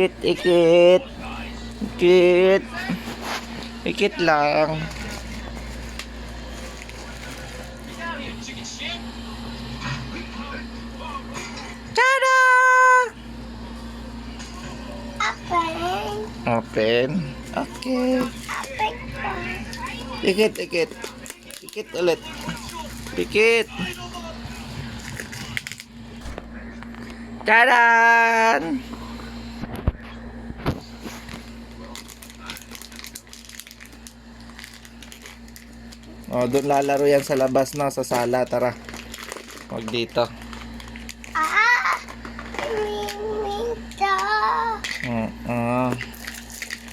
Ikit. Ikit. Ikit lang. Tada! Open. Okay. Ikit. Ikit ulit. Ikit. Tadan! Oh, doon lalaro yan sa labas na, sa sala. Tara. Huwag dito.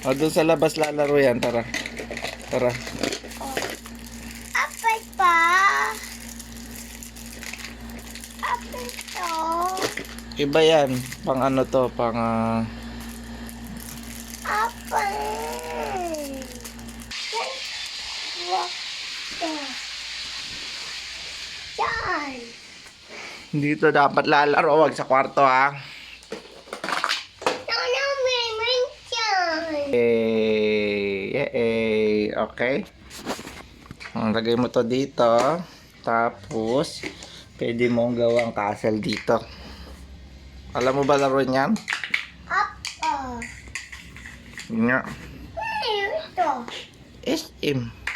Oh, doon sa labas lalaro yan. Tara. Tara. Apay pa. Apay to. Iba yan. Pang ano to? Pang Apay. Yan. dito dapat lalaro. Huwag sa kwarto ha. Okay. Lagay mo to dito. Tapos, pwede mong gawang castle dito. Alam mo ba laro niyan? Apa. Nga. Ano ito? SM.